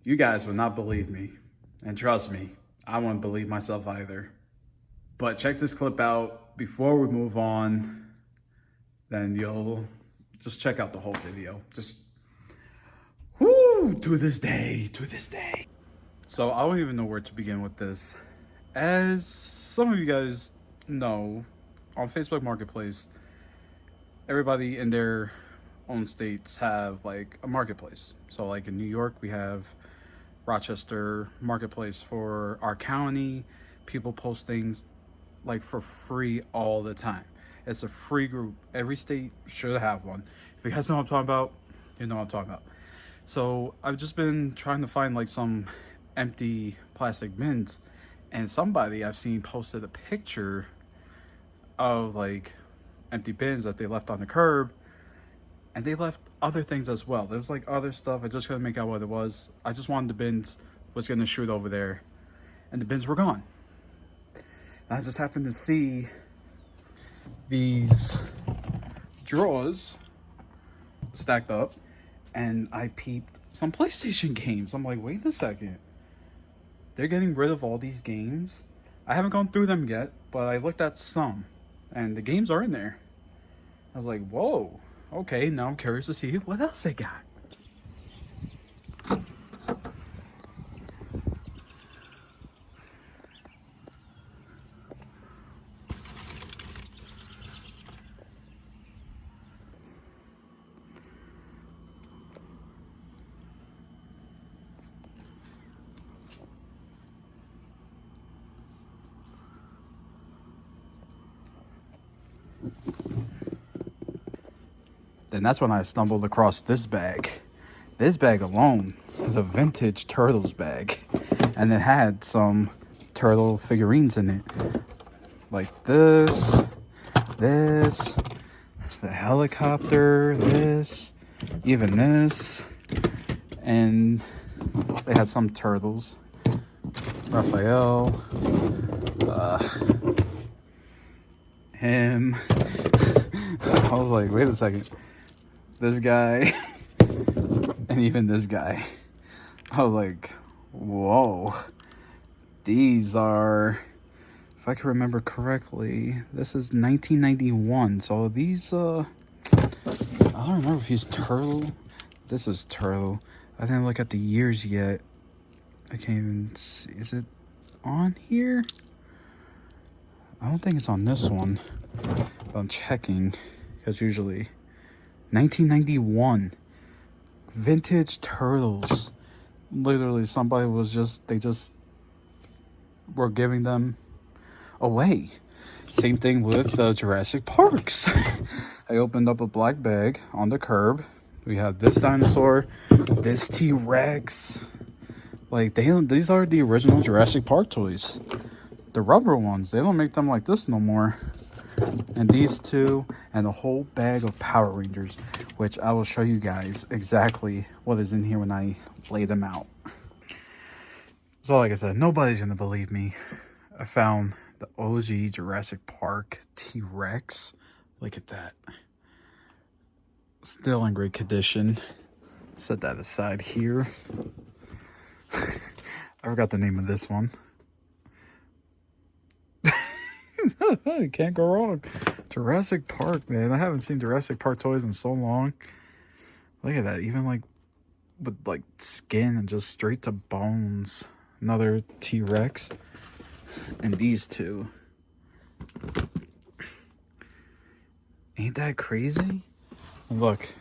You guys would not believe me. And trust me, I wouldn't believe myself either. But check this clip out before we move on. Then you'll just check out the whole video. Just, whoo, to this day. So I don't even know where to begin with this. As some of you guys know, on Facebook Marketplace, everybody in their own states have like a marketplace. So like in New York, we have Rochester Marketplace for our county. People post things like for free all the time. It's a free group. Every state should have one. If you guys know what I'm talking about, you know what I'm talking about. So I've just been trying to find like some empty plastic bins, and somebody I've seen posted a picture of like empty bins that they left on the curb, and they left other things as well. There's like other stuff. I just couldn't make out what it was. I just wanted the bins, was gonna shoot over there, and the bins were gone. And I just happened to see these drawers stacked up, and I peeped some PlayStation games. I'm like, wait a second. They're getting rid of all these games? I haven't gone through them yet, but I looked at some, and the games are in there. I was like, whoa. Okay, now I'm curious to see what else they got. Then that's when I stumbled across this bag. This bag alone is a vintage Turtles bag, and it had some turtle figurines in it, like this, the helicopter, this, even this, and they had some turtles. Raphael, him. I was like, wait a second. This guy, and even this guy. I was like, whoa. These are, if I can remember correctly, this is 1991. So these, I don't remember if he's Turtle. This is Turtle. I didn't look at the years yet. I can't even see. Is it on here? I don't think it's on this one. But I'm checking, because usually 1991 vintage Turtles. Literally, somebody was they just were giving them away. Same thing with the Jurassic Parks. I opened up a black bag on the curb. We had this dinosaur, this T-Rex. Like, these are the original Jurassic Park toys. The rubber ones, they don't make them like this no more. And these two, and a whole bag of Power Rangers, which I will show you guys exactly what is in here when I lay them out. So like I said, nobody's gonna believe me. I found the OG Jurassic Park T-Rex. Look at that. Still in great condition. Set that aside here. I forgot the name of this one. Can't go wrong. Jurassic Park, man. I haven't seen Jurassic Park toys in so long. Look at that. Even like with like skin and just straight to bones. Another T-Rex. And these two. Ain't that crazy? And look,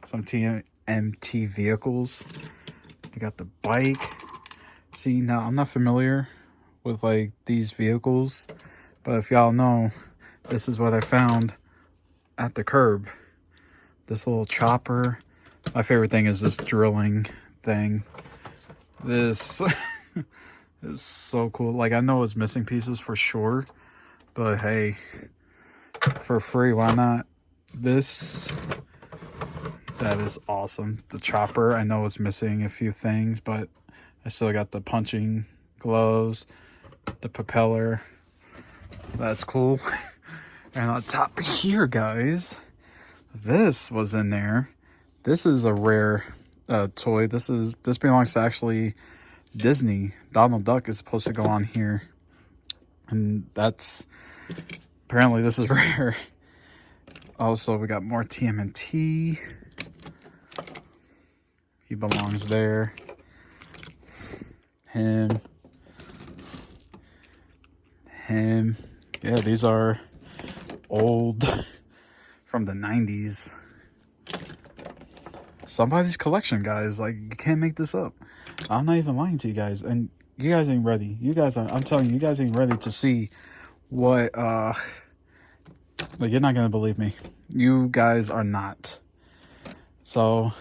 some TMNT vehicles. You got the bike. See, now I'm not familiar with like these vehicles, but if y'all know, this is what I found at the curb. This little chopper. My favorite thing is this drilling thing. This is so cool. Like, I know it's missing pieces for sure, but hey, for free, why not? This, that is awesome. The chopper, I know it's missing a few things, but I still got the punching gloves, the propeller. That's cool. And on top here, guys, this was in there. This is a rare toy. This belongs to actually Disney. Donald Duck is supposed to go on here, and that's apparently this is rare. Also, we got more TMNT. He belongs there. Him. Yeah, these are old from the 90s. Somebody's collection, guys. Like, you can't make this up. I'm not even lying to you guys. And you guys ain't ready. I'm telling you, you guys ain't ready to see what, like, you're not going to believe me. You guys are not. So,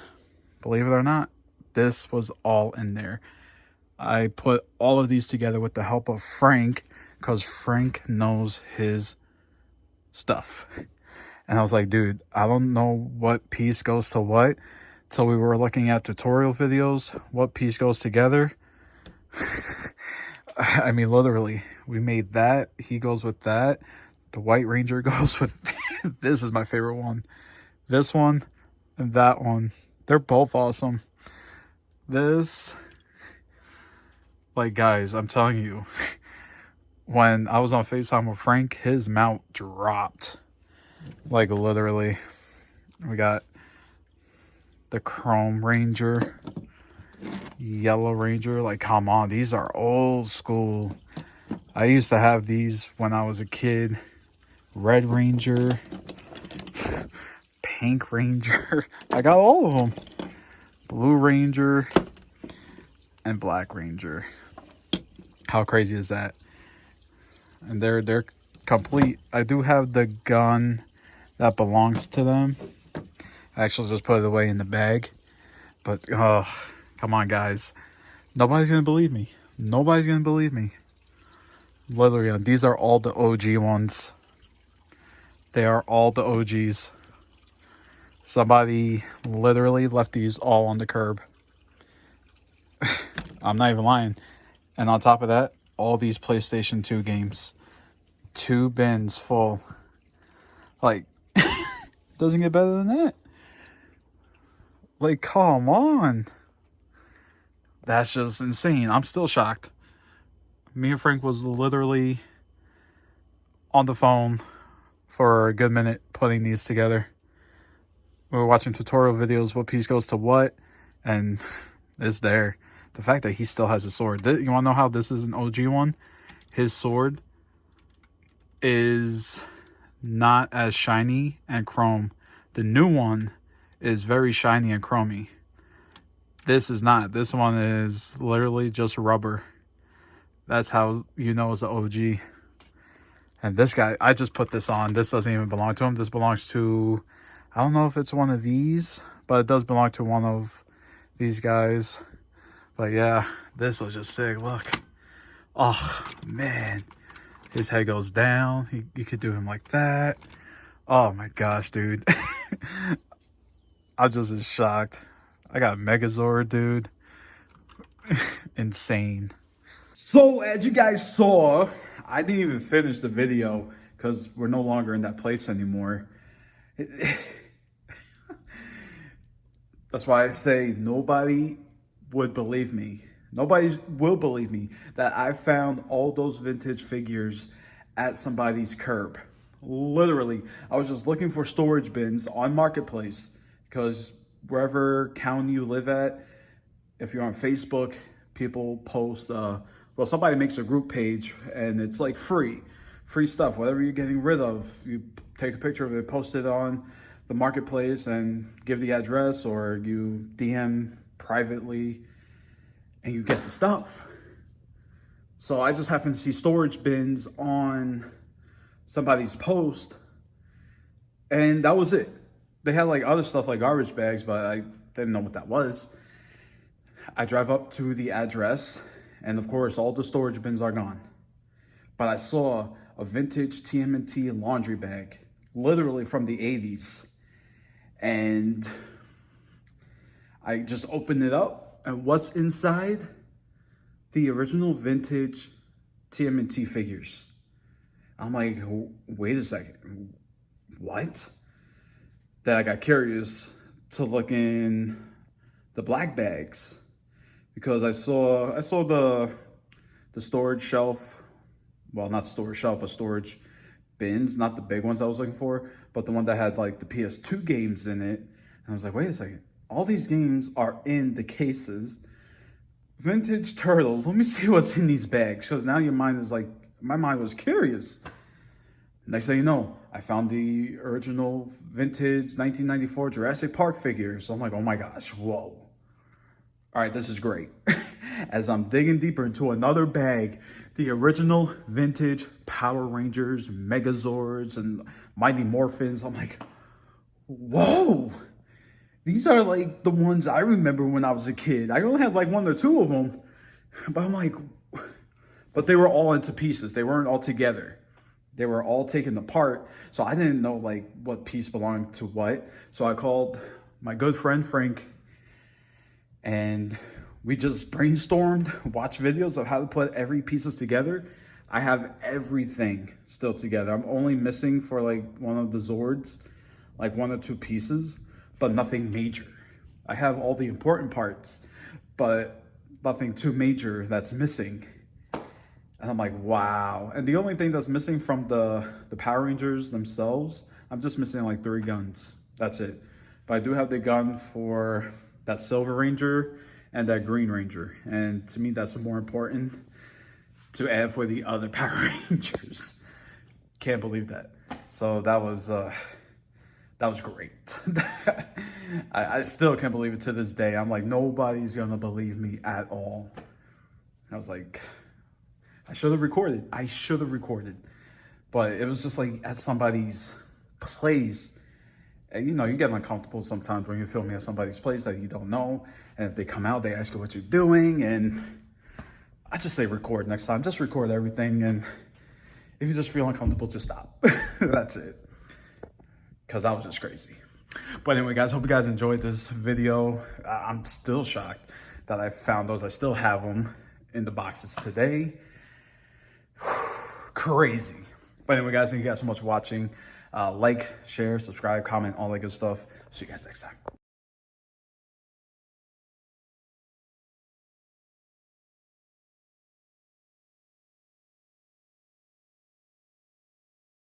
believe it or not, this was all in there. I put all of these together with the help of Frank, because Frank knows his stuff. And I was like, dude, I don't know what piece goes to what. So we were looking at tutorial videos, what piece goes together. I mean, literally, we made that. He goes with that. The White Ranger goes with this is my favorite one. This one and that one. They're both awesome. This, like, guys, I'm telling you, when I was on FaceTime with Frank, his mount dropped. Like, literally. We got the Chrome Ranger, Yellow Ranger. Like, come on, these are old school. I used to have these when I was a kid. Red Ranger, Pink Ranger. I got all of them. Blue Ranger and Black Ranger. How crazy is that? And they're complete. I do have the gun that belongs to them. I actually just put it away in the bag. But, oh, come on, guys. Nobody's going to believe me. Nobody's going to believe me. Literally, these are all the OG ones. They are all the OGs. Somebody literally left these all on the curb. I'm not even lying. And on top of that, all these PlayStation 2 games. 2 bins full. Like, doesn't get better than that. Like, come on. That's just insane. I'm still shocked. Me and Frank was literally on the phone for a good minute putting these together. We were watching tutorial videos, what piece goes to what, and it's there. The fact that he still has a sword. You want to know how this is an OG one? His sword is not as shiny and chrome. The new one is very shiny and chromy. This is not. This one is literally just rubber. That's how you know it's an OG. And this guy, I just put this on. This doesn't even belong to him. This belongs to, I don't know if it's one of these, but it does belong to one of these guys. But yeah, this was just sick. Look. Oh, man. His head goes down. You could do him like that. Oh my gosh, dude. I'm just as shocked. I got Megazord, dude. Insane. So, as you guys saw, I didn't even finish the video because we're no longer in that place anymore. That's why I say nobody would believe me. Nobody will believe me that I found all those vintage figures at somebody's curb. Literally, I was just looking for storage bins on Marketplace because wherever county you live at, if you're on Facebook, people post, well, somebody makes a group page and it's like free stuff. Whatever you're getting rid of, you take a picture of it, post it on the Marketplace and give the address, or you DM privately and you get the stuff. So I just happened to see storage bins on somebody's post, and that was it. They had like other stuff like garbage bags, but I didn't know what that was. I drive up to the address, and of course all the storage bins are gone. But I saw a vintage TMNT laundry bag, literally from the 80s. And I just opened it up, and what's inside? The original vintage TMNT figures. I'm like, wait a second, what? Then I got curious to look in the black bags, because I saw the storage shelf. Well, not storage shelf, but storage bins, not the big ones I was looking for, but the one that had like the PS2 games in it. And I was like, wait a second, all these games are in the cases. Vintage Turtles, let me see what's in these bags. Because now your mind is like, my mind was curious. Next thing you know, I found the original vintage 1994 Jurassic Park figures. So I'm like, oh my gosh, whoa. All right, this is great. As I'm digging deeper into another bag, the original vintage Power Rangers, Megazords, and Mighty Morphins. I'm like, whoa. These are like the ones I remember when I was a kid. I only had like 1 or 2 of them, but I'm like, but they were all into pieces. They weren't all together. They were all taken apart. So I didn't know like what piece belonged to what. So I called my good friend Frank, and we just brainstormed, watched videos of how to put every pieces together. I have everything still together. I'm only missing for like one of the Zords, like 1 or 2 pieces, but nothing major. I have all the important parts, but nothing too major that's missing. And I'm like, wow. And the only thing that's missing from the Power Rangers themselves, I'm just missing like 3 guns. That's it. But I do have the gun for that Silver Ranger and that Green Ranger. And to me, that's more important to add for the other Power Rangers. Can't believe that. So that was great. I still can't believe it to this day. I'm like, nobody's gonna believe me at all. I was like, I should have recorded. But it was just like at somebody's place. And, you know, you get uncomfortable sometimes when you're filming at somebody's place that you don't know. And if they come out, they ask you what you're doing. And I just say record next time. Just record everything. And if you just feel uncomfortable, just stop. That's it. Because I was just crazy. But anyway, guys, hope you guys enjoyed this video. I'm still shocked that I found those. I still have them in the boxes today. Crazy. But anyway, guys, thank you guys so much for watching. Like, share, subscribe, comment, all that good stuff. See you guys next time.